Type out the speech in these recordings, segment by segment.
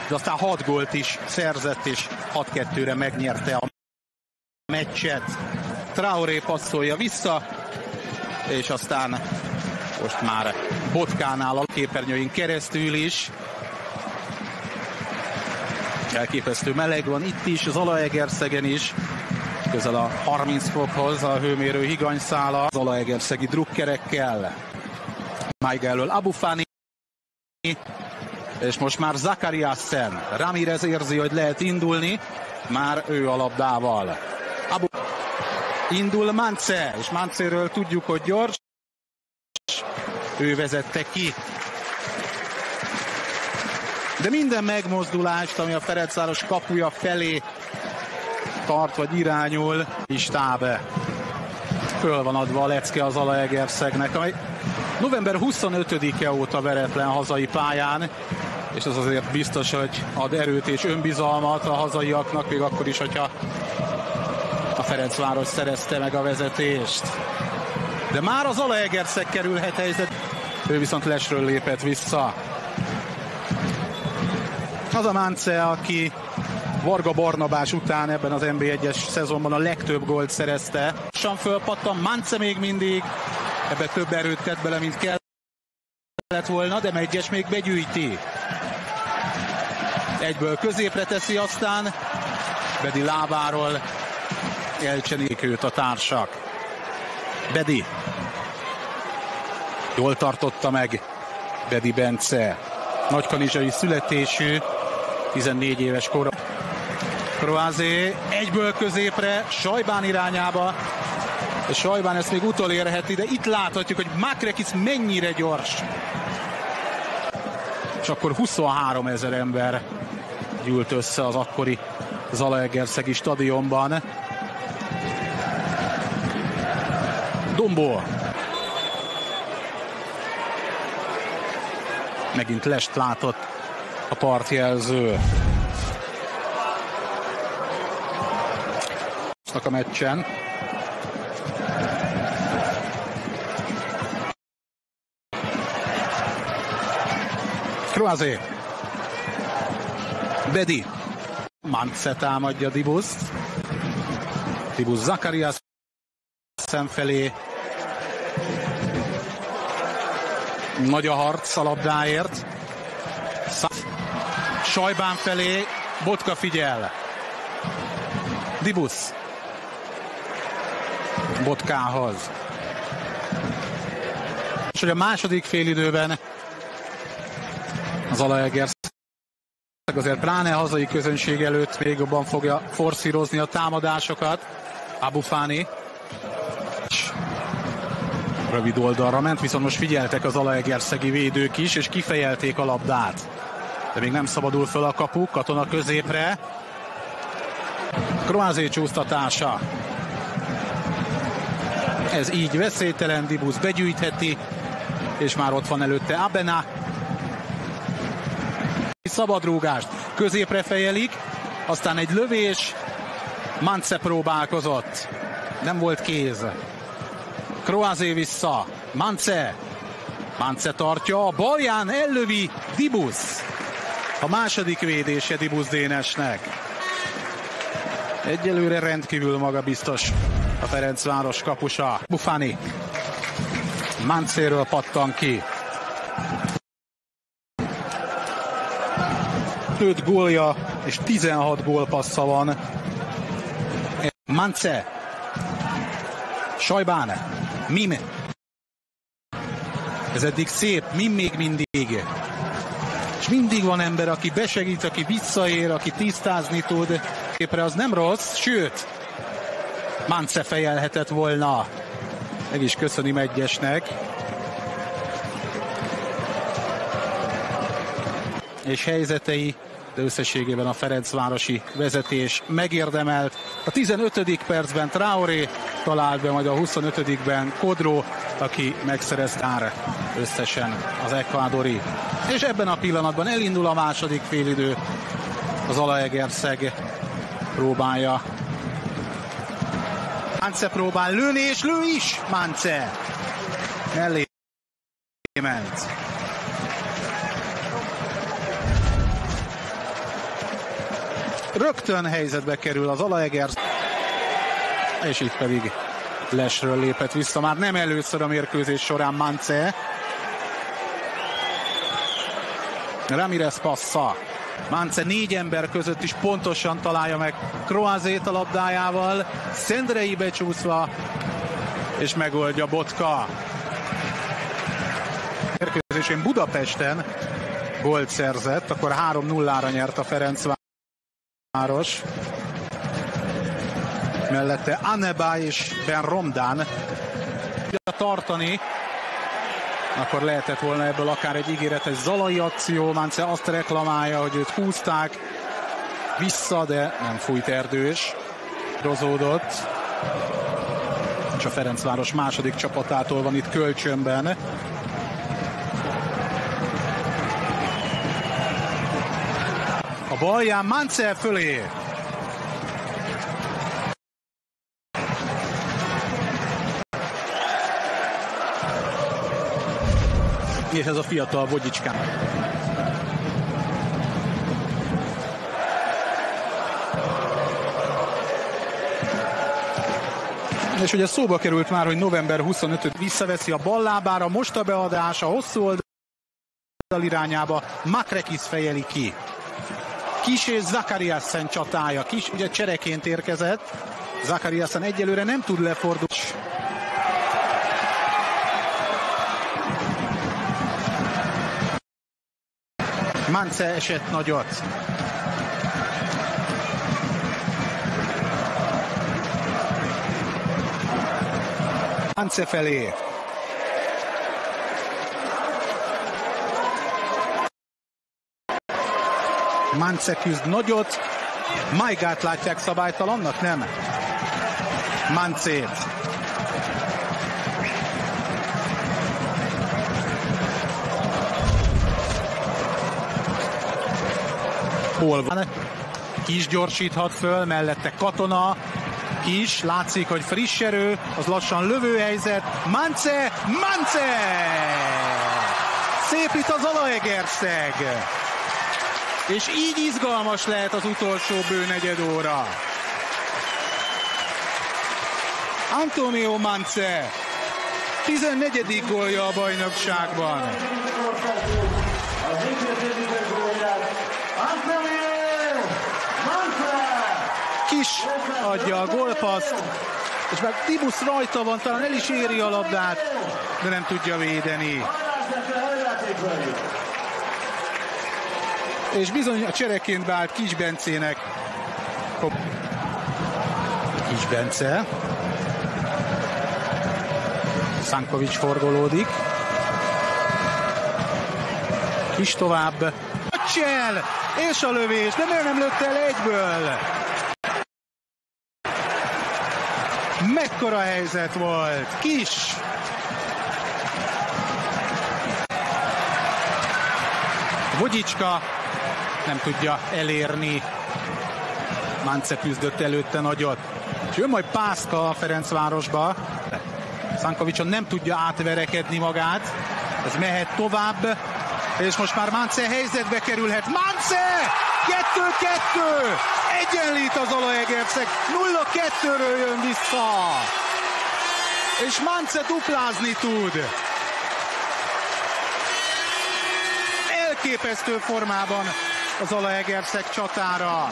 de aztán 6 gólt is szerzett, és 6-2-re megnyerte a meccset. Traoré passzolja vissza, és aztán most már Botkánál a képernyőin keresztül is. Elképesztő meleg van itt is, Zalaegerszegen is. Közel a 30 fokhoz a hőmérő higanyszála. Zalaegerszegi drukkerekkel. Májga elől Abufani. És most már Zakariassen. Ramirez érzi, hogy lehet indulni. Már ő a labdával. Indul Mance, és Mancéről tudjuk, hogy gyors. Ő vezette ki. De minden megmozdulást, ami a Ferencváros kapuja felé tart vagy irányul, Istábe. Föl van adva a lecke az Zalaegerszegnek, amely november 25-e óta veretlen hazai pályán, és ez azért biztos, hogy ad erőt és önbizalmat a hazaiaknak, még akkor is, hogyha a Ferencváros szerezte meg a vezetést. De már az Zalaegerszeg kerülhet helyzet, ő viszont lesről lépett vissza. Az a Mance, aki Varga Barnabás után ebben az NB1-es szezonban a legtöbb gólt szerezte. Lassan fölpattan, Mance még mindig, ebbe több erőt tett bele, mint kellett volna, de Megyes még begyűjti. Egyből középre teszi, aztán Bedi lábáról elcsenik őt a társak. Bedi. Jól tartotta meg Bedi Bence. Nagykanizsai születésű, 14 éves kora. Kroázé egyből középre, Sajbán irányába. És Sajbán ezt még utolérheti, de itt láthatjuk, hogy Makrekis mennyire gyors. És akkor 23 000 ember gyűlt össze az akkori Zalaegerszegi stadionban. Dombó. Megint lest látott a partjelző. A meccsen. Kroázé. Bedi. Mance támadja Dibuszt. Dibus Zakarias szemfelé. Nagy a harc a labdáért. Sajbán felé. Botka figyel. Dibus. Botkához. És hogy a második félidőben az Zalaegerszeg azért pláne hazai közönség előtt még jobban fogja forszírozni a támadásokat. Abufani. Rövid oldalra ment, viszont most figyeltek az zalaegerszegi védők is, és kifejelték a labdát. De még nem szabadul föl a kapu, Katona középre. Kroázé csúsztatása. Ez így veszélytelen, Dibus begyűjtheti, és már ott van előtte Abena. Szabadrúgást középre fejelik, aztán egy lövés, Mance próbálkozott, nem volt kéz. Kroázé vissza, Mance tartja, a balján ellövi Dibus. A második védése Dibus Dénesnek. Egyelőre rendkívül magabiztos a Ferencváros kapusa. Bufani. Mancéről pattan ki. 5 gólja és 16 gólpassza van. Mance. Sajbán. Mim. Ez eddig szép, Mim még mindig. És mindig van ember, aki besegít, aki visszaér, aki tisztázni tud. Képre az nem rossz, sőt, Mance fejelhetett volna. Meg is köszöni Megyesnek. És helyzetei, de összességében a ferencvárosi vezetés megérdemelt. A 15. percben Traoré talált be, majd a 25-ben Kodró, aki megszerezte már összesen az ekvádori. És ebben a pillanatban elindul a második félidő. Az Zalaegerszeg próbálja. Mance próbál lőni, és lő is Mance. Mellé ment. Rögtön helyzetbe kerül az Zalaegerszeg, és itt pedig lesről lépett vissza. Már nem először a mérkőzés során Mance. Ramirez passza. Mance 4 ember között is pontosan találja meg Croazét a labdájával. Szendrei becsúszva, és megoldja Botka. Mérkőzésén Budapesten gólt szerzett, akkor 3-0-ra nyert a Ferencváros. Mellette Aneba és Ben Romdán tartani, akkor lehetett volna ebből akár egy ígéretes Zalai akció. Mance azt reklamálja, hogy őt húzták vissza, de nem fújt Erdős. Rozódott. És a Ferencváros második csapatától van itt kölcsönben. A balján Mance fölé. És ez a fiatal Vodička. És ugye szóba került már, hogy november 25-öt visszaveszi a ballábára, most a beadás a hosszú oldal irányába, Makrekis fejeli ki. Kis és Zakariasen csatája. Kis ugye csereként érkezett, Zakariasen egyelőre nem tud lefordulni. Mance esett nagyot. Mance felé. Mance küzd nagyot. Maigát látják szabálytalannak, nem? Mancét. Hol van? Kis gyorsíthat föl, mellette Katona. Kis, látszik, hogy friss erő, az lassan lövőhelyzet. Mance! Mance! Szép itt a Zalaegerszeg. És így izgalmas lehet az utolsó bő negyed óra. Antonio Mance 14. gólja a bajnokságban. Kis adja a gólpaszt, és már Tibusz rajta van, talán el is éri a labdát, de nem tudja védeni. És bizony a csereként beállt Kis Bencének. Kis Bence. Szankovics forgolódik. Kis tovább. Csel! És a lövés, de miért nem lőtte el egyből? Mekkora helyzet volt! Kis! Vodička nem tudja elérni. Mance küzdött előtte nagyot. És jön majd Pászka a Ferencvárosba. Szankovicson nem tudja átverekedni magát. Ez mehet tovább. És most már Mance helyzetbe kerülhet. Mance! 2-2! Egyenlít az Zalaegerszeg. 0-2-ről jön vissza. És Mance duplázni tud. Elképesztő formában az Zalaegerszeg csatára.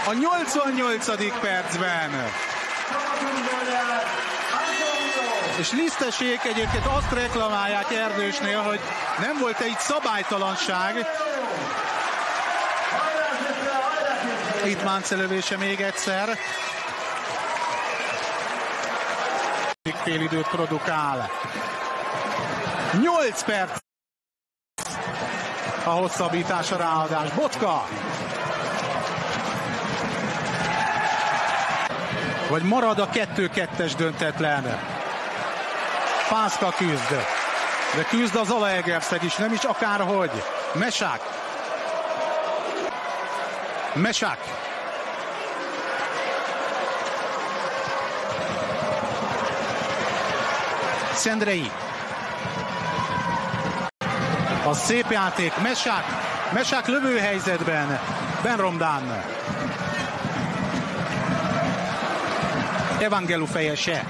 A 88. percben. És Lisztesék egyébként azt reklamálják Erdősnél, hogy nem volt-e itt szabálytalanság. Itt Mance lövése még egyszer. Félidőt produkál. 8 perc a hosszabbítása ráadás. Botka! Vagy marad a 2-2-es döntetlen. Pászka küzd. De küzd a Zalaegerszeg is, nem is akárhogy. Mesák. Mesák. Szendrei. A szép játék. Mesák. Mesák lövőhelyzetben. Benromdán. Evangelu fejese.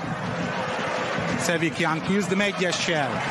Szevikján küzd Megyessel.